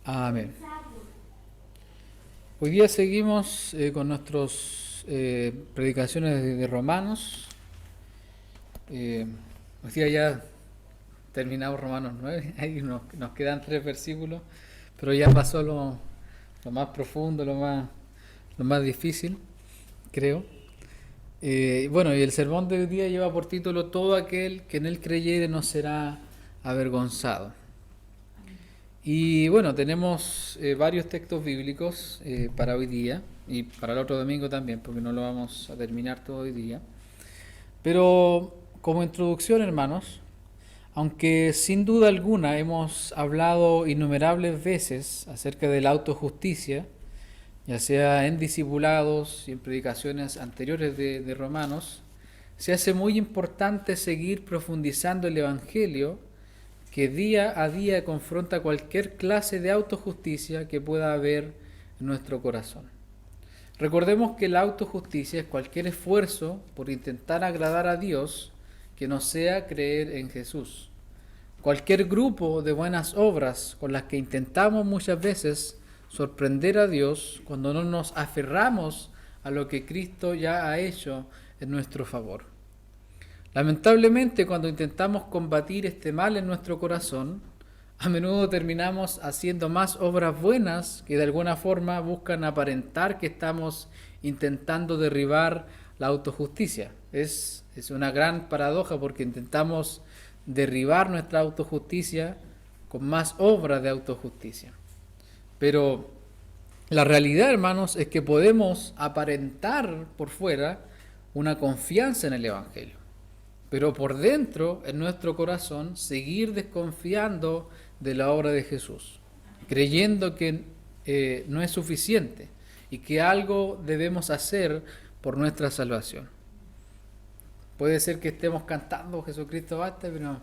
Amén. Hoy día seguimos con nuestras predicaciones de Romanos. Hoy día ya terminamos Romanos 9, ahí nos quedan 3 versículos, pero ya pasó lo más profundo, lo más difícil, creo. Bueno, y el sermón de hoy día lleva por título: Todo aquel que en él creyere no será avergonzado. Y bueno, tenemos varios textos bíblicos para hoy día y para el otro domingo también, porque no lo vamos a terminar todo hoy día. Pero como introducción, hermanos, aunque sin duda alguna hemos hablado innumerables veces acerca de la autojusticia, ya sea en discipulados y en predicaciones anteriores de Romanos, se hace muy importante seguir profundizando el Evangelio, que día a día confronta cualquier clase de autojusticia que pueda haber en nuestro corazón. Recordemos que la autojusticia es cualquier esfuerzo por intentar agradar a Dios que no sea creer en Jesús. Cualquier grupo de buenas obras con las que intentamos muchas veces sorprender a Dios cuando no nos aferramos a lo que Cristo ya ha hecho en nuestro favor. Lamentablemente, cuando intentamos combatir este mal en nuestro corazón, a menudo terminamos haciendo más obras buenas que de alguna forma buscan aparentar que estamos intentando derribar la autojusticia. Es una gran paradoja, porque intentamos derribar nuestra autojusticia con más obras de autojusticia. Pero la realidad, hermanos, es que podemos aparentar por fuera una confianza en el Evangelio, pero por dentro, en nuestro corazón, seguir desconfiando de la obra de Jesús, creyendo que no es suficiente y que algo debemos hacer por nuestra salvación. Puede ser que estemos cantando Jesucristo basta, pero en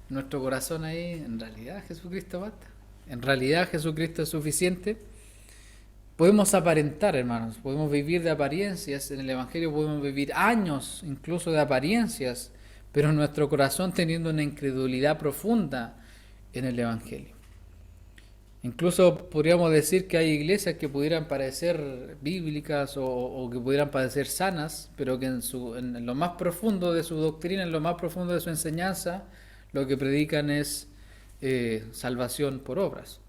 nuestro corazón ahí, en realidad Jesucristo basta, en realidad Jesucristo es suficiente. Podemos aparentar, hermanos, podemos vivir de apariencias, en el Evangelio podemos vivir años incluso de apariencias, pero en nuestro corazón teniendo una incredulidad profunda en el Evangelio. Incluso podríamos decir que hay iglesias que pudieran parecer bíblicas o que pudieran parecer sanas, pero que en lo más profundo de su doctrina, en lo más profundo de su enseñanza, lo que predican es salvación por obras.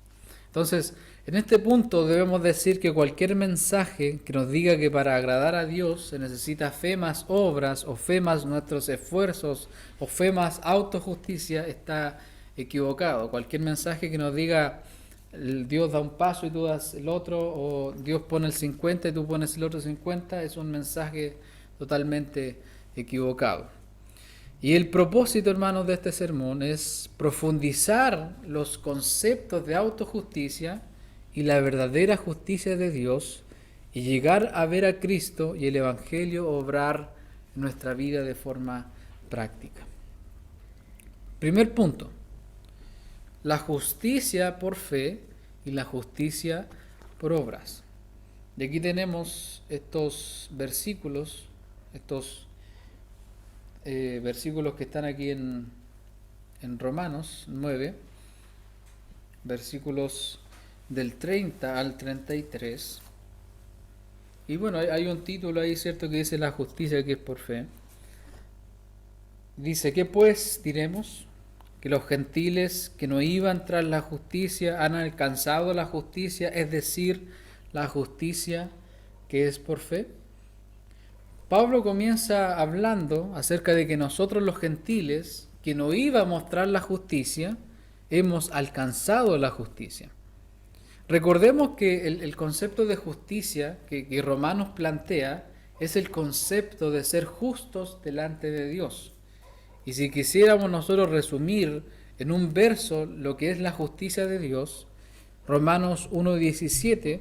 Entonces, en este punto debemos decir que cualquier mensaje que nos diga que para agradar a Dios se necesita fe más obras, o fe más nuestros esfuerzos, o fe más autojusticia, está equivocado. Cualquier mensaje que nos diga Dios da un paso y tú das el otro, o Dios pone el 50 y tú pones el otro 50, es un mensaje totalmente equivocado. Y el propósito, hermanos, de este sermón es profundizar los conceptos de autojusticia y la verdadera justicia de Dios, y llegar a ver a Cristo y el Evangelio obrar en nuestra vida de forma práctica. Primer punto: la justicia por fe y la justicia por obras. Y aquí tenemos estos versículos, versículos que están aquí en Romanos 9, versículos del 30 al 33. Y bueno, hay un título ahí, ¿cierto?, que dice la justicia que es por fe. Dice: ¿qué pues diremos? ¿Que los gentiles que no iban tras la justicia han alcanzado la justicia, es decir, la justicia que es por fe? Pablo comienza hablando acerca de que nosotros los gentiles, que no íbamos tras la justicia, hemos alcanzado la justicia. Recordemos que el concepto de justicia que Romanos plantea es el concepto de ser justos delante de Dios. Y si quisiéramos nosotros resumir en un verso lo que es la justicia de Dios, Romanos 1:17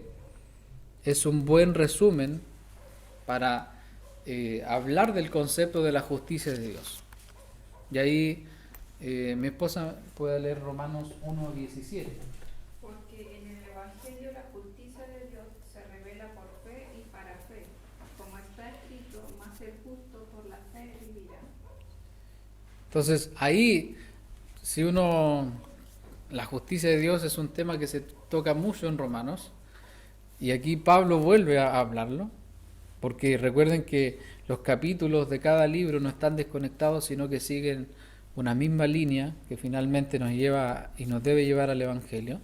es un buen resumen para hablar del concepto de la justicia de Dios. Y ahí mi esposa puede leer Romanos 1:17. Porque en el Evangelio la justicia de Dios se revela por fe y para fe, como está escrito: mas el justo por la fe vivirá. Entonces ahí, si uno la justicia de Dios es un tema que se toca mucho en Romanos, y aquí Pablo vuelve a hablarlo, porque recuerden que los capítulos de cada libro no están desconectados, sino que siguen una misma línea que finalmente nos lleva y nos debe llevar al Evangelio.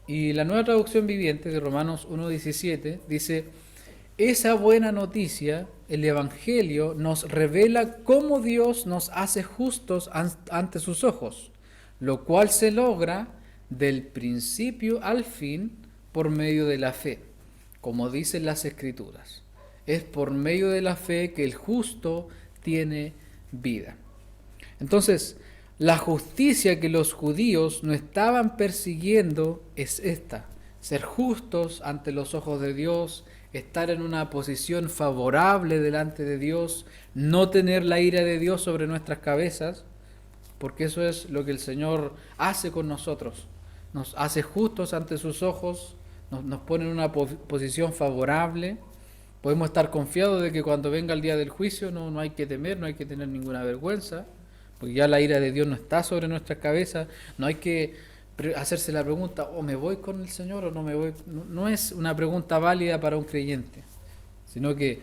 Y la Nueva Traducción Viviente de Romanos 1:17 dice: esa buena noticia, el Evangelio, nos revela cómo Dios nos hace justos ante sus ojos, lo cual se logra del principio al fin por medio de la fe, como dicen las Escrituras. Es por medio de la fe que el justo tiene vida. Entonces, la justicia que los judíos no estaban persiguiendo es esta: ser justos ante los ojos de Dios, estar en una posición favorable delante de Dios, no tener la ira de Dios sobre nuestras cabezas, porque eso es lo que el Señor hace con nosotros. Nos hace justos ante sus ojos, nos pone en una posición favorable. Podemos estar confiados de que cuando venga el día del juicio no hay que temer, no hay que tener ninguna vergüenza, porque ya la ira de Dios no está sobre nuestras cabezas. No hay que hacerse la pregunta: ¿o me voy con el Señor o no me voy? No es una pregunta válida para un creyente, sino que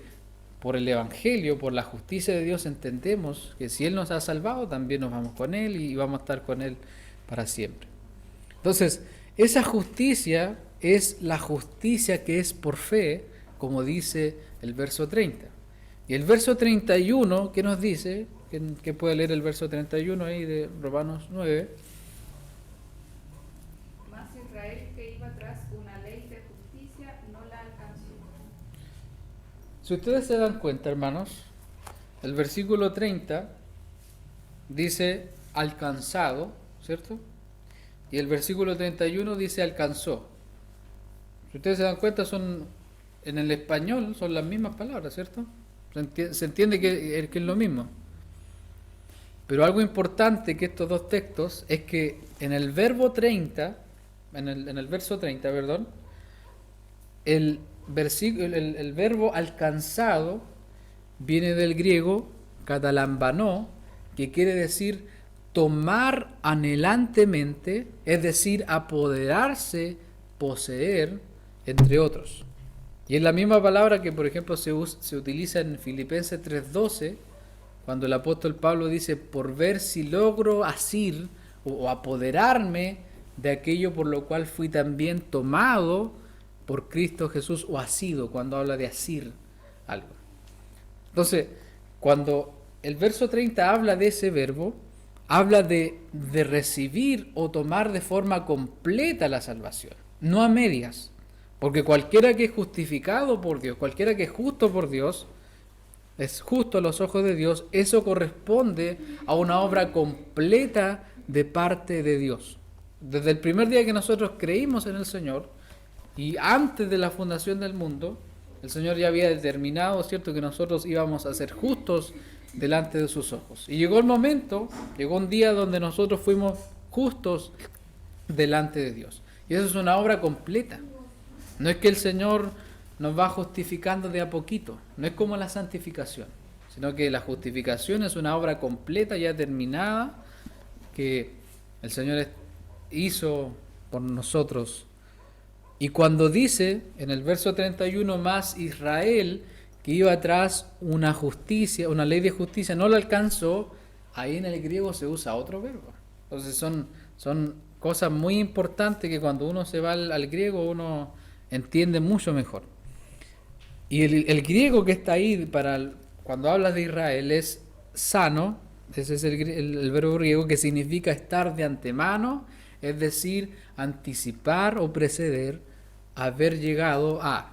por el Evangelio, por la justicia de Dios, entendemos que si Él nos ha salvado, también nos vamos con Él y vamos a estar con Él para siempre. Entonces, esa justicia es la justicia que es por fe, como dice el verso 30. Y el verso 31, ¿qué nos dice? ¿Quién puede leer el verso 31 ahí de Romanos 9? Mas Israel, que iba tras una ley de justicia, no la alcanzó. Si ustedes se dan cuenta, hermanos, el versículo 30 dice alcanzado, ¿cierto? Y el versículo 31 dice alcanzó. Si ustedes se dan cuenta, en el español son las mismas palabras, ¿cierto? Se entiende que es lo mismo. Pero algo importante que estos dos textos es que en el verbo 30, en el verso 30, perdón, el verbo alcanzado viene del griego katalambanó, que quiere decir tomar anhelantemente, es decir, apoderarse, poseer, entre otros. Y es la misma palabra que, por ejemplo, se utiliza en Filipenses 3:12, cuando el apóstol Pablo dice: por ver si logro asir o apoderarme de aquello por lo cual fui también tomado por Cristo Jesús, o asido, cuando habla de asir algo. Entonces, cuando el verso 30 habla de ese verbo, habla de recibir o tomar de forma completa la salvación, no a medias. Porque cualquiera que es justificado por Dios, cualquiera que es justo por Dios, es justo a los ojos de Dios, eso corresponde a una obra completa de parte de Dios. Desde el primer día que nosotros creímos en el Señor, y antes de la fundación del mundo, el Señor ya había determinado, ¿cierto?, que nosotros íbamos a ser justos delante de sus ojos. Y llegó el momento, llegó un día donde nosotros fuimos justos delante de Dios. Y eso es una obra completa. No es que el Señor nos va justificando de a poquito, no es como la santificación, sino que la justificación es una obra completa, ya terminada, que el Señor hizo por nosotros. Y cuando dice en el verso 31, más Israel, que iba tras una justicia, una ley de justicia, no la alcanzó, ahí en el griego se usa otro verbo. Entonces son cosas muy importantes que cuando uno se va al griego uno entiende mucho mejor. Y el griego que está ahí cuando hablas de Israel es sano, ese es el verbo griego, que significa estar de antemano, es decir, anticipar o preceder, haber llegado a.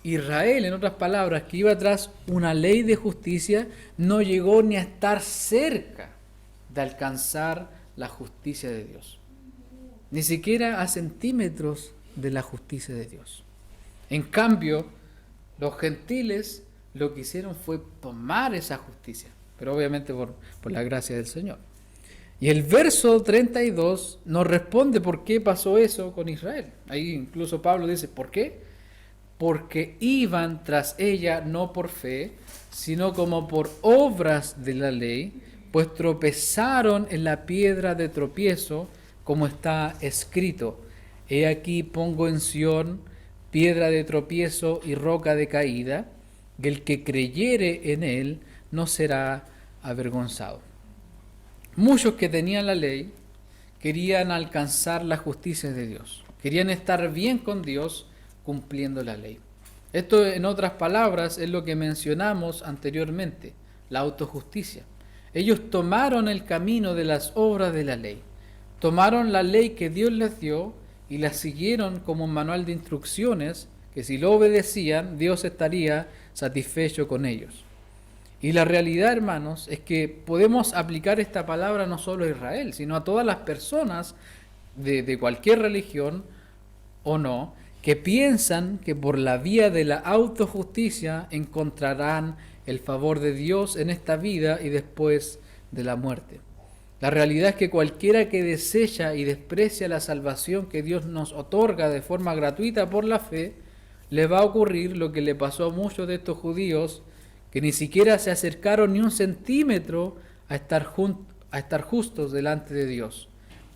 Israel, en otras palabras, que iba tras una ley de justicia, no llegó ni a estar cerca de alcanzar la justicia de Dios, ni siquiera a centímetros de la justicia de Dios. En cambio, los gentiles lo que hicieron fue tomar esa justicia, pero obviamente por la gracia del Señor. Y el verso 32 nos responde por qué pasó eso con Israel. Ahí incluso Pablo dice, ¿por qué? Porque iban tras ella no por fe, sino como por obras de la ley, pues tropezaron en la piedra de tropiezo, como está escrito: He aquí pongo en Sión piedra de tropiezo y roca de caída, y el que creyere en él no será avergonzado. Muchos que tenían la ley querían alcanzar la justicia de Dios, querían estar bien con Dios cumpliendo la ley. Esto, en otras palabras, es lo que mencionamos anteriormente, la autojusticia. Ellos tomaron el camino de las obras de la ley, tomaron la ley que Dios les dio y la siguieron como un manual de instrucciones que, si lo obedecían, Dios estaría satisfecho con ellos. Y la realidad, hermanos, es que podemos aplicar esta palabra no solo a Israel, sino a todas las personas de cualquier religión o no, que piensan que por la vía de la autojusticia encontrarán el favor de Dios en esta vida y después de la muerte. La realidad es que cualquiera que desecha y desprecia la salvación que Dios nos otorga de forma gratuita por la fe, le va a ocurrir lo que le pasó a muchos de estos judíos, que ni siquiera se acercaron ni un centímetro a estar justos delante de Dios,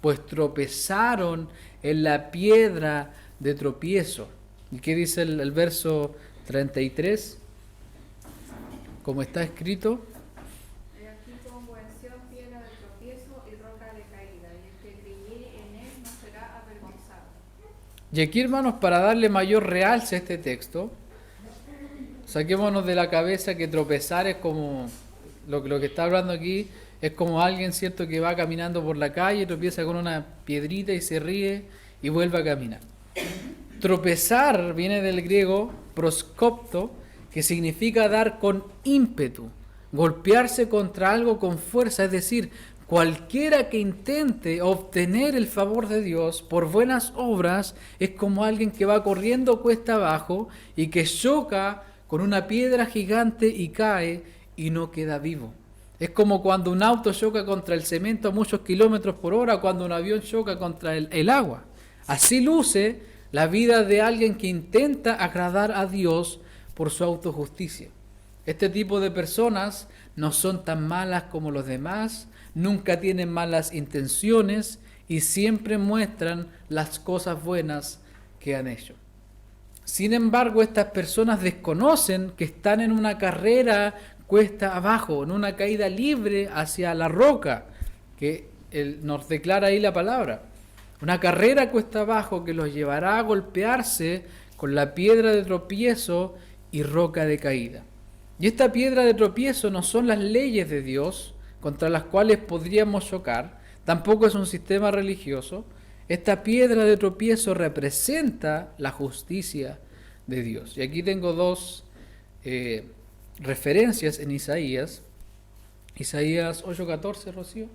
pues tropezaron en la piedra de tropiezo. ¿Y qué dice el verso 33? Como está escrito: He aquí pongo en Sión piedra de tropiezo y roca de caída, y el que creyere en él no será avergonzado. Y aquí, hermanos, para darle mayor realce a este texto, saquémonos de la cabeza que tropezar es como, lo que está hablando aquí, es como alguien, ¿cierto?, que va caminando por la calle, tropieza con una piedrita y se ríe y vuelve a caminar. Tropezar viene del griego proskopto, que significa dar con ímpetu, golpearse contra algo con fuerza, es decir, cualquiera que intente obtener el favor de Dios por buenas obras es como alguien que va corriendo cuesta abajo y que choca con una piedra gigante y cae y no queda vivo. Es como cuando un auto choca contra el cemento a muchos kilómetros por hora, cuando un avión choca contra el agua. Así luce la vida de alguien que intenta agradar a Dios por su autojusticia. Este tipo de personas no son tan malas como los demás, nunca tienen malas intenciones y siempre muestran las cosas buenas que han hecho. Sin embargo, estas personas desconocen que están en una carrera cuesta abajo, en una caída libre hacia la roca, que nos declara ahí la palabra. Una carrera cuesta abajo que los llevará a golpearse con la piedra de tropiezo y roca de caída. Y esta piedra de tropiezo no son las leyes de Dios contra las cuales podríamos chocar, tampoco es un sistema religioso. Esta piedra de tropiezo representa la justicia de Dios. Y aquí tengo dos referencias en Isaías. Isaías 8:14, Rocío.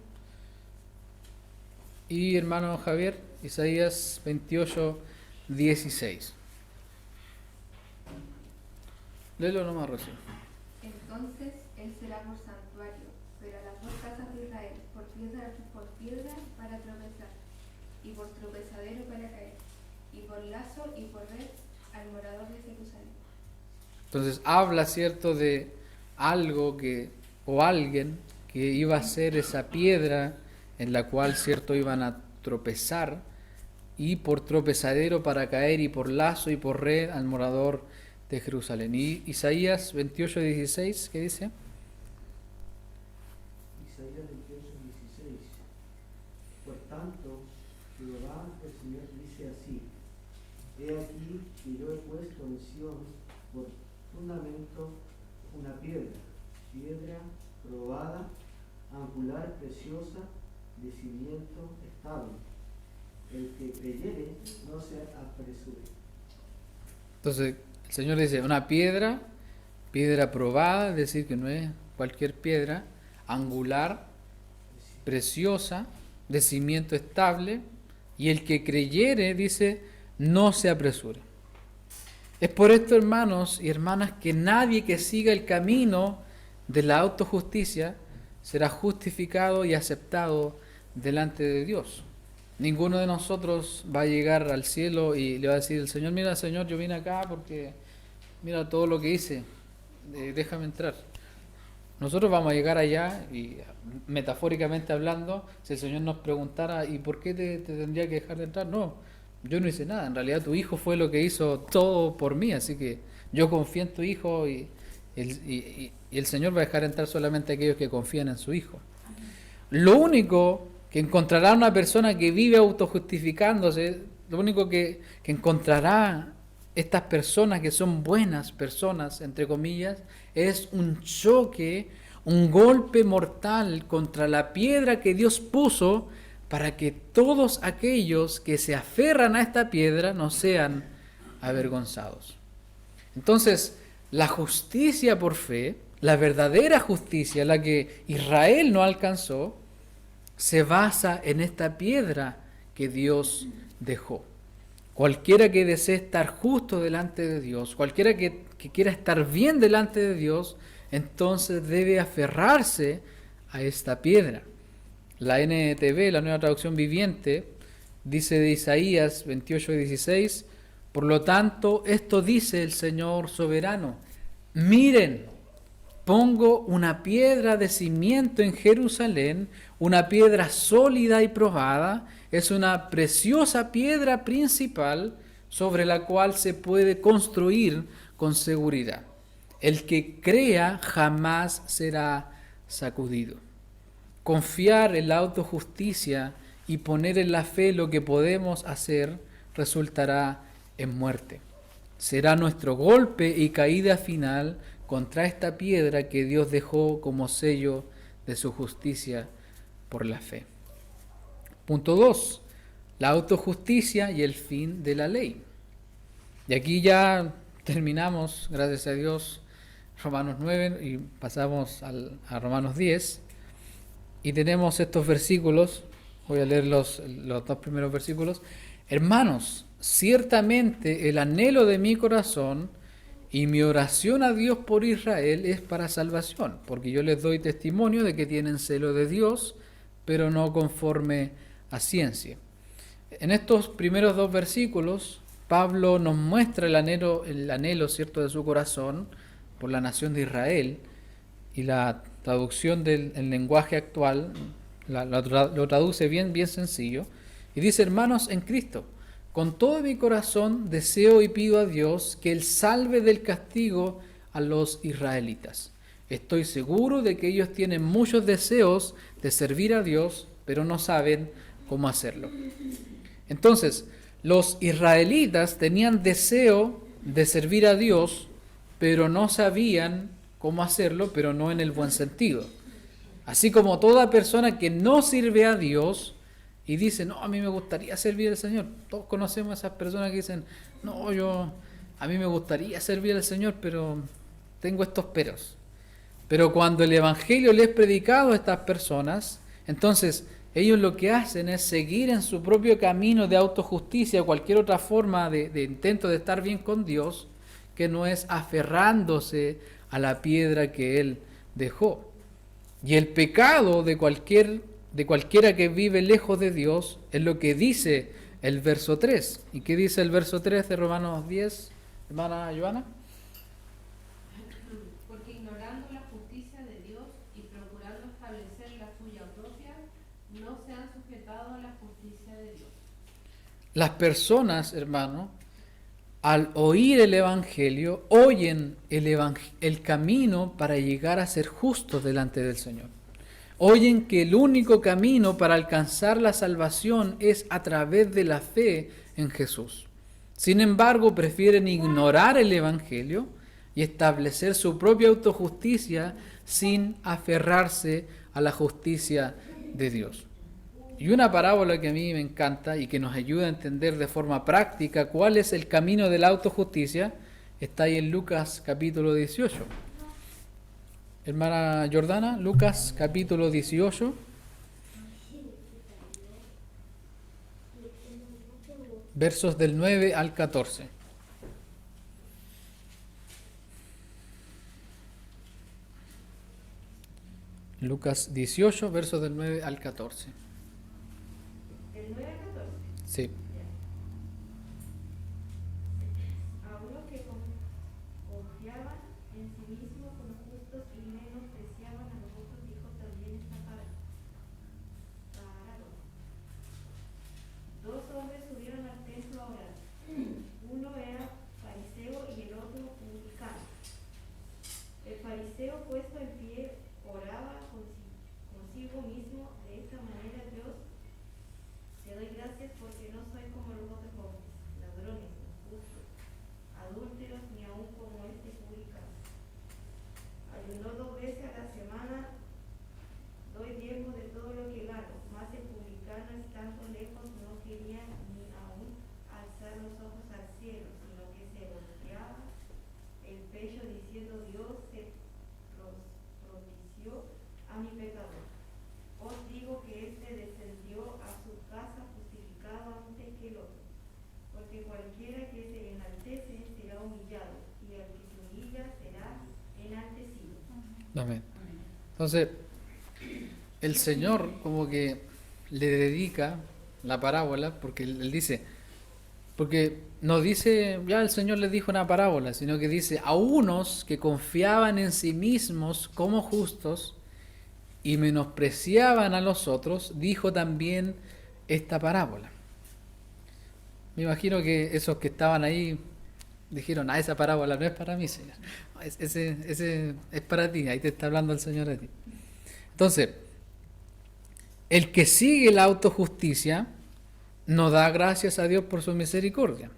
Y hermano Javier, Isaías 28:16. Léelo nomás, Rocío. Entonces él será por santuario, pero a las dos casas de Israel por piedra para tropezar, y por tropezadero para caer, y por lazo y por red al morador de Jerusalén. Entonces habla, ¿cierto?, de algo o alguien que iba a ser esa piedra en la cual, ¿cierto?, iban a tropezar, y por tropezadero para caer, y por lazo y por red al morador de Jerusalén. Y Isaías 28:16, ¿qué dice? Isaías 28:16. Por tanto, Jehová el Señor dice así: He aquí que yo he puesto en Sión por fundamento una piedra probada, angular, preciosa, de cimiento estable. El que creyere no se apresure. Entonces el Señor dice, una piedra probada, es decir, que no es cualquier piedra, angular, preciosa, de cimiento estable, y el que creyere, dice, no se apresure. Es por esto, hermanos y hermanas, que nadie que siga el camino de la autojusticia será justificado y aceptado delante de Dios. Ninguno de nosotros va a llegar al cielo y le va a decir al Señor, mira, Señor, yo vine acá porque mira todo lo que hice, déjame entrar. nosotros vamos a llegar allá y metafóricamente hablando, si el Señor nos preguntara, ¿y por qué te tendría que dejar de entrar? No, yo no hice nada, en realidad tu hijo fue lo que hizo todo por mí, así que yo confío en tu hijo y el Señor va a dejar entrar solamente a aquellos que confían en su hijo. Lo único que encontrará una persona que vive autojustificándose, lo único que encontrará estas personas que son buenas personas, entre comillas, es un choque, un golpe mortal contra la piedra que Dios puso para que todos aquellos que se aferran a esta piedra no sean avergonzados. Entonces, la justicia por fe, la verdadera justicia, la que Israel no alcanzó, se basa en esta piedra que Dios dejó. Cualquiera que desee estar justo delante de Dios, cualquiera que quiera estar bien delante de Dios, entonces debe aferrarse a esta piedra. La NTV, la Nueva Traducción Viviente, dice de Isaías 28:16, por lo tanto, esto dice el Señor soberano, miren, pongo una piedra de cimiento en Jerusalén, una piedra sólida y probada, es una preciosa piedra principal sobre la cual se puede construir con seguridad. El que crea jamás será sacudido. Confiar en la autojusticia y poner en la fe lo que podemos hacer resultará en muerte. Será nuestro golpe y caída final contra esta piedra que Dios dejó como sello de su justicia por la fe. Punto 2. La autojusticia y el fin de la ley. Y aquí ya terminamos, gracias a Dios, Romanos 9 y pasamos a Romanos 10. Y tenemos estos versículos, voy a leer los dos primeros versículos. Hermanos, ciertamente el anhelo de mi corazón y mi oración a Dios por Israel es para salvación, porque yo les doy testimonio de que tienen celo de Dios, pero no conforme a ciencia. En estos primeros dos versículos, Pablo nos muestra el anhelo, ¿cierto?, de su corazón por la nación de Israel, y la traducción del lenguaje actual lo traduce bien sencillo, y dice: hermanos en Cristo, con todo mi corazón deseo y pido a Dios que Él salve del castigo a los israelitas. Estoy seguro de que ellos tienen muchos deseos de servir a Dios, pero no saben cómo hacerlo. Entonces, los israelitas tenían deseo de servir a Dios, pero no sabían cómo hacerlo, pero no en el buen sentido. Así como toda persona que no sirve a Dios y dice, no, a mí me gustaría servir al Señor. Todos conocemos a esas personas que dicen, no, a mí me gustaría servir al Señor, pero tengo estos peros. Pero cuando el Evangelio le es predicado a estas personas, entonces ellos lo que hacen es seguir en su propio camino de autojusticia, cualquier otra forma de intento de estar bien con Dios, que no es aferrándose a la piedra que Él dejó. Y el pecado de cualquiera que vive lejos de Dios es lo que dice el verso 3. ¿Y qué dice el verso 3 de Romanos 10, hermana Joana? Porque ignorando la justicia de Dios y procurando establecer la suya propia, no se han sujetado a la justicia de Dios. Las personas, hermano, al oír el Evangelio, oyen el camino para llegar a ser justos delante del Señor. Oyen que el único camino para alcanzar la salvación es a través de la fe en Jesús. Sin embargo, prefieren ignorar el Evangelio y establecer su propia autojusticia sin aferrarse a la justicia de Dios. Y una parábola que a mí me encanta y que nos ayuda a entender de forma práctica cuál es el camino de la autojusticia, está ahí en Lucas capítulo 18. Hermana Jordana, Lucas capítulo 18. Versos del 9 al 14. Lucas 18, versos del 9 al 14. ¿El 9 al 14? Sí. A unos que confiaban en sí mismos como justos y menospreciaban gracias porque no soy como los otros hombres, ladrones, injustos, adúlteros, ni aun como este publicano. Ayuno 2 veces a la semana, doy diezmo de todo lo que gano, mas el publicano estando lejos no quería ni aun alzar los ojos al cielo, sino que se golpeaba el pecho diciendo: Dios se propició a mi pecador. Os digo que éste descendió a su casa justificado antes que el otro, porque cualquiera que se enaltece será humillado, y el que se humilla será enaltecido. Amén. Entonces, el Señor como que le dedica la parábola, porque él dice, porque no dice, ya el Señor les dijo una parábola, sino que dice, a unos que confiaban en sí mismos como justos y menospreciaban a los otros, dijo también esta parábola. Me imagino que esos que estaban ahí dijeron, esa parábola no es para mí, Señor. Ese es para ti, ahí te está hablando el Señor a ti. Entonces, el que sigue la autojusticia no da gracias a Dios por su misericordia.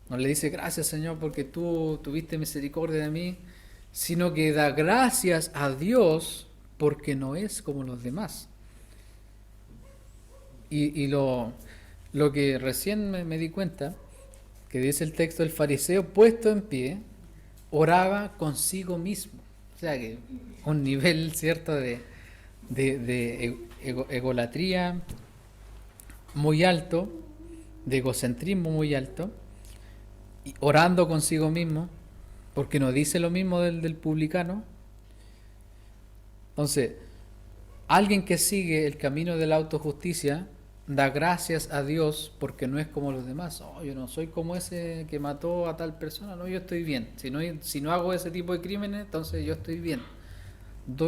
No le dice gracias, Señor, porque tú tuviste misericordia de mí, sino que da gracias a Dios porque no es como los demás. Y lo que recién me di cuenta, que dice el texto, el fariseo puesto en pie, oraba consigo mismo. O sea que un nivel cierto de egolatría muy alto, de egocentrismo muy alto, y orando consigo mismo, porque no dice lo mismo del publicano. Entonces, alguien que sigue el camino de la autojusticia da gracias a Dios porque no es como los demás. Oh, yo no soy como ese que mató a tal persona, no, yo estoy bien. Si no hago ese tipo de crímenes, entonces yo estoy bien.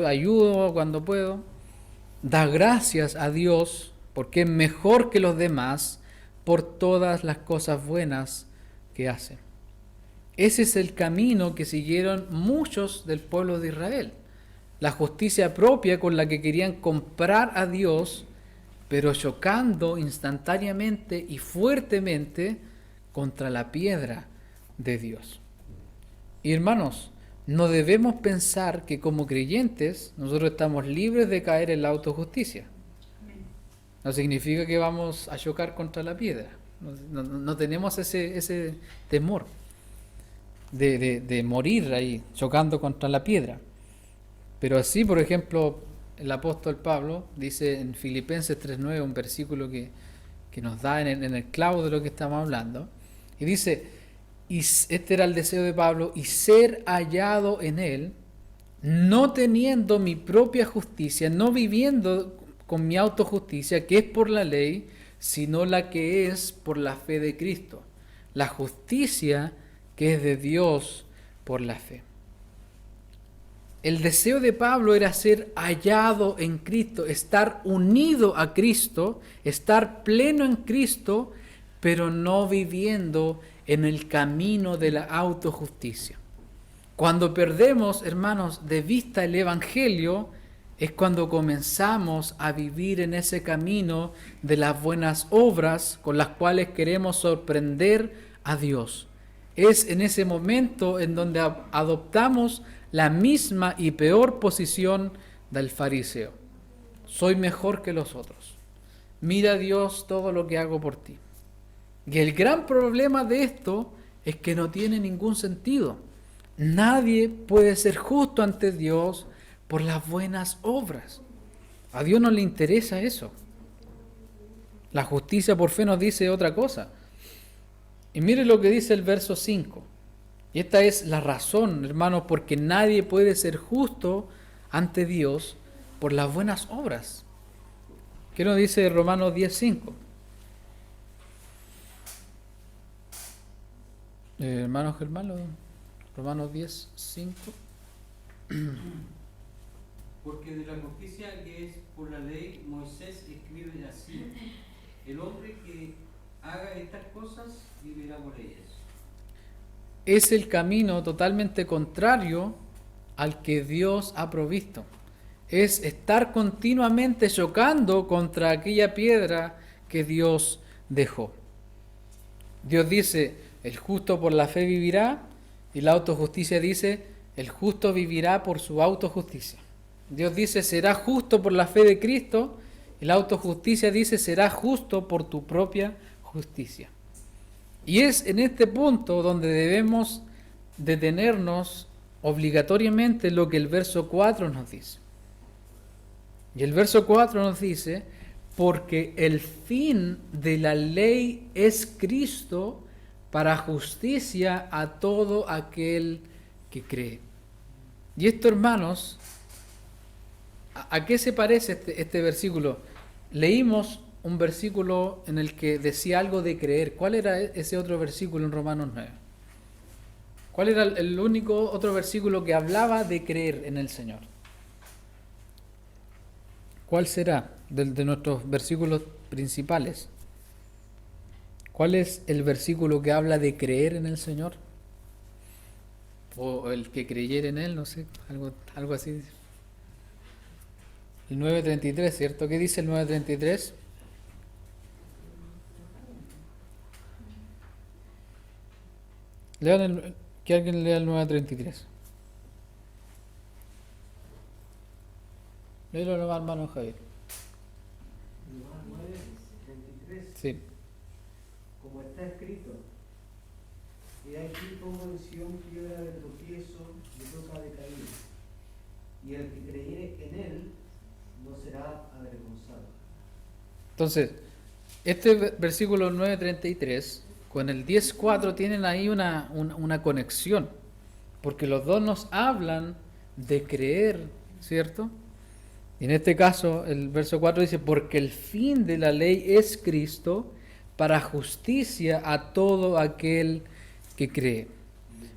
Ayudo cuando puedo. Da gracias a Dios porque es mejor que los demás por todas las cosas buenas que hace. Ese es el camino que siguieron muchos del pueblo de Israel. La justicia propia con la que querían comprar a Dios, pero chocando instantáneamente y fuertemente contra la piedra de Dios. Y hermanos, no debemos pensar que como creyentes nosotros estamos libres de caer en la autojusticia. No significa que vamos a chocar contra la piedra. No tenemos ese temor de morir ahí chocando contra la piedra. Pero así, por ejemplo, el apóstol Pablo dice en Filipenses 3:9, un versículo que nos da en el clavo de lo que estamos hablando, y dice, y este era el deseo de Pablo, y ser hallado en él, no teniendo mi propia justicia, no viviendo con mi autojusticia, que es por la ley, sino la que es por la fe de Cristo, la justicia que es de Dios por la fe. El deseo de Pablo era ser hallado en Cristo, estar unido a Cristo, estar pleno en Cristo, pero no viviendo en el camino de la autojusticia. Cuando perdemos, hermanos, de vista el Evangelio, es cuando comenzamos a vivir en ese camino de las buenas obras con las cuales queremos sorprender a Dios. Es en ese momento en donde adoptamos la misma y peor posición del fariseo. Soy mejor que los otros. Mira, Dios, todo lo que hago por ti. Y el gran problema de esto es que no tiene ningún sentido. Nadie puede ser justo ante Dios por las buenas obras. A Dios no le interesa eso. La justicia por fe nos dice otra cosa. Y mire lo que dice el verso 5. Y esta es la razón, hermanos, porque nadie puede ser justo ante Dios por las buenas obras. ¿Qué nos dice Romanos 10:5? Hermanos Germán, Romanos 10:5. Porque de la justicia que es por la ley, Moisés escribe así: el hombre que haga estas cosas vivirá por ellas. Es el camino totalmente contrario al que Dios ha provisto. Es estar continuamente chocando contra aquella piedra que Dios dejó. Dios dice, el justo por la fe vivirá, y la autojusticia dice, el justo vivirá por su autojusticia. Dios dice, será justo por la fe de Cristo, y la autojusticia dice, será justo por tu propia justicia. Y es en este punto donde debemos detenernos obligatoriamente lo que el verso 4 nos dice. Y el verso 4 nos dice, porque el fin de la ley es Cristo para justicia a todo aquel que cree. Y esto, hermanos, ¿a qué se parece este versículo? Leímos un versículo en el que decía algo de creer. ¿Cuál era ese otro versículo en Romanos 9? ¿Cuál era el único otro versículo que hablaba de creer en el Señor? ¿Cuál será de nuestros versículos principales? ¿Cuál es el versículo que habla de creer en el Señor? O el que creyera en Él, no sé, algo así. El 9:33, ¿cierto? ¿Qué dice el 9:33? Que alguien lea el 9:33. Léelo nomás, hermano Javier. 9:33. Sí. Como está escrito, he aquí pongo en Sión piedra de tropiezo y roca de caída, y el que creyere en él no será avergonzado. Entonces, este versículo 9:33 con el 10:4 tienen ahí una conexión, porque los dos nos hablan de creer, ¿cierto? Y en este caso, el verso 4 dice, porque el fin de la ley es Cristo para justicia a todo aquel que cree.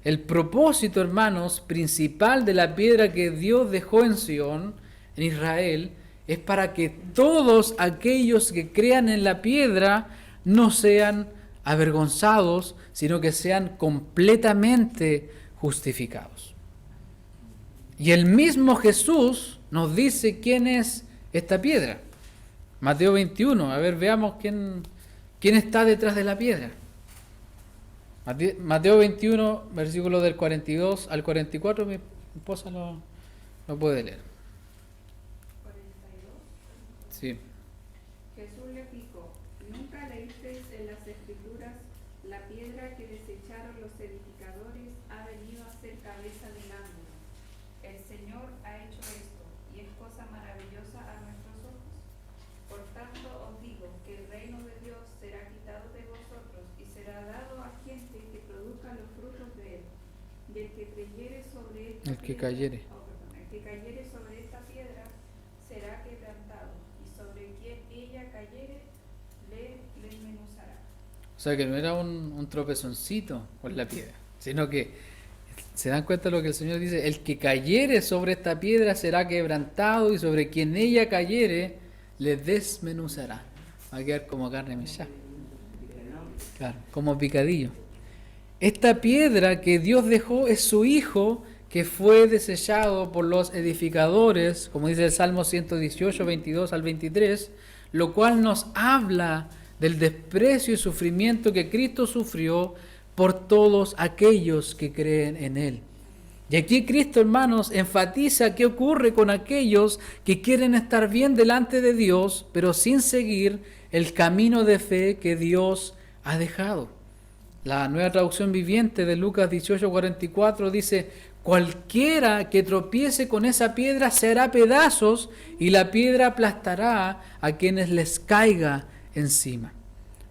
El propósito, hermanos, principal de la piedra que Dios dejó en Sión, en Israel, es para que todos aquellos que crean en la piedra no sean avergonzados, sino que sean completamente justificados. Y el mismo Jesús nos dice quién es esta piedra. Mateo 21, a ver, veamos quién está detrás de la piedra. Mateo 21, versículo del 42 al 44, mi esposa no puede leer. 42. Sí. Jesús le dijo, ¿nunca leísteis en las Escrituras, la piedra que desecharon los edificadores ha venido a ser cabeza del ángulo? El Señor ha hecho esto, y es cosa maravillosa a nuestros ojos. Por tanto os digo que el reino de Dios será quitado de vosotros, y será dado a gente que produzca los frutos de él. Y el que creyere sobre esta El que piedra- cayere. el que cayere sobre esta piedra será quebrantado, y sobre quien ella cayere le desmenuzará. O sea que no era un tropezoncito con la piedra, sino que se dan cuenta de lo que el Señor dice, el que cayere sobre esta piedra será quebrantado, y sobre quien ella cayere le desmenuzará. Va a quedar como carne mechada. Claro, como picadillo. Esta piedra que Dios dejó es su Hijo, que fue desechado por los edificadores, como dice el Salmo 118, 22 al 23, lo cual nos habla del desprecio y sufrimiento que Cristo sufrió por todos aquellos que creen en Él. Y aquí Cristo, hermanos, enfatiza qué ocurre con aquellos que quieren estar bien delante de Dios, pero sin seguir el camino de fe que Dios ha dejado. La Nueva Traducción Viviente de Lucas 18:44 dice, cualquiera que tropiece con esa piedra se hará pedazos, y la piedra aplastará a quienes les caiga encima.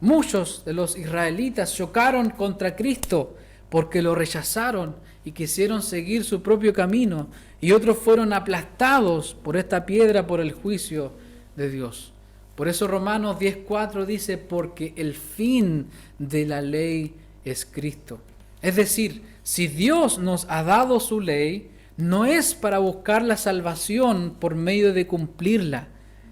Muchos de los israelitas chocaron contra Cristo porque lo rechazaron y quisieron seguir su propio camino, y otros fueron aplastados por esta piedra por el juicio de Dios. Por eso Romanos 10:4 dice, porque el fin de la ley es Cristo. Es decir, si Dios nos ha dado su ley, no es para buscar la salvación por medio de cumplirla,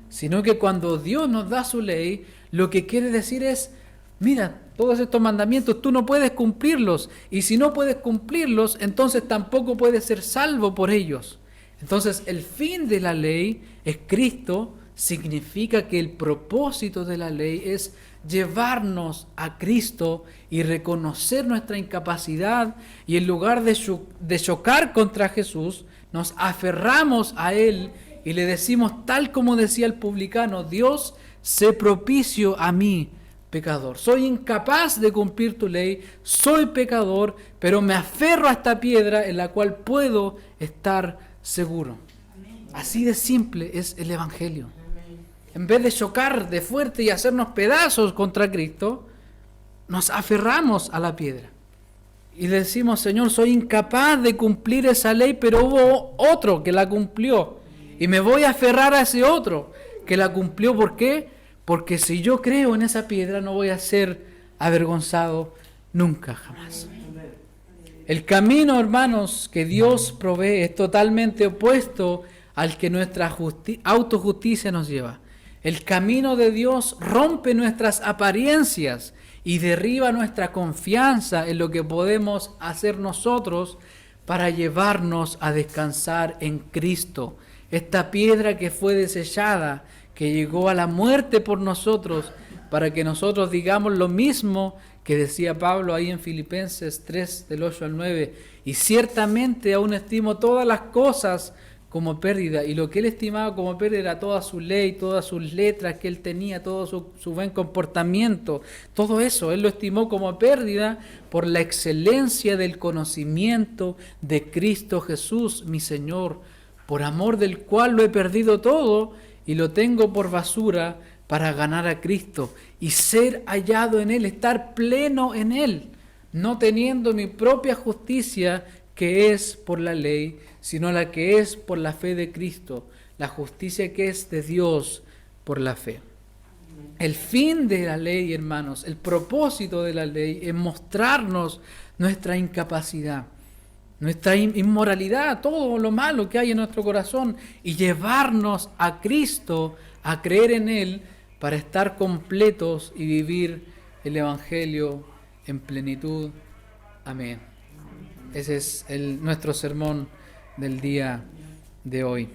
sino que cuando Dios nos da su ley, lo que quiere decir es, mira, todos estos mandamientos tú no puedes cumplirlos, y si no puedes cumplirlos, entonces tampoco puedes ser salvo por ellos. Entonces el fin de la ley es Cristo, significa que el propósito de la ley es llevarnos a Cristo y reconocer nuestra incapacidad, y en lugar de chocar contra Jesús, nos aferramos a Él y le decimos, tal como decía el publicano: Dios, sé propicio a mí, pecador. Soy incapaz de cumplir tu ley, soy pecador, pero me aferro a esta piedra en la cual puedo estar seguro. Así de simple es el Evangelio. En vez de chocar de fuerte y hacernos pedazos contra Cristo, nos aferramos a la piedra y decimos: Señor, soy incapaz de cumplir esa ley, pero hubo otro que la cumplió y me voy a aferrar a ese otro que la cumplió. ¿Por qué? Porque si yo creo en esa piedra, no voy a ser avergonzado nunca, jamás. El camino, hermanos, que Dios provee es totalmente opuesto al que nuestra autojusticia nos lleva. El camino de Dios rompe nuestras apariencias y derriba nuestra confianza en lo que podemos hacer nosotros para llevarnos a descansar en Cristo. Esta piedra que fue desechada, que llegó a la muerte por nosotros, para que nosotros digamos lo mismo que decía Pablo ahí en Filipenses 3, del 8 al 9. Y ciertamente aún estimo todas las cosas como pérdida, y lo que él estimaba como pérdida era toda su ley, todas sus letras que él tenía, todo su buen comportamiento, todo eso él lo estimó como pérdida por la excelencia del conocimiento de Cristo Jesús, mi Señor, por amor del cual lo he perdido todo y lo tengo por basura para ganar a Cristo y ser hallado en Él, estar pleno en Él, no teniendo mi propia justicia que es por la ley, sino la que es por la fe de Cristo, la justicia que es de Dios por la fe. El fin de la ley, hermanos, el propósito de la ley es mostrarnos nuestra incapacidad, nuestra inmoralidad, todo lo malo que hay en nuestro corazón, y llevarnos a Cristo, a creer en Él, para estar completos y vivir el Evangelio en plenitud. Amén. Ese es nuestro sermón del día de hoy.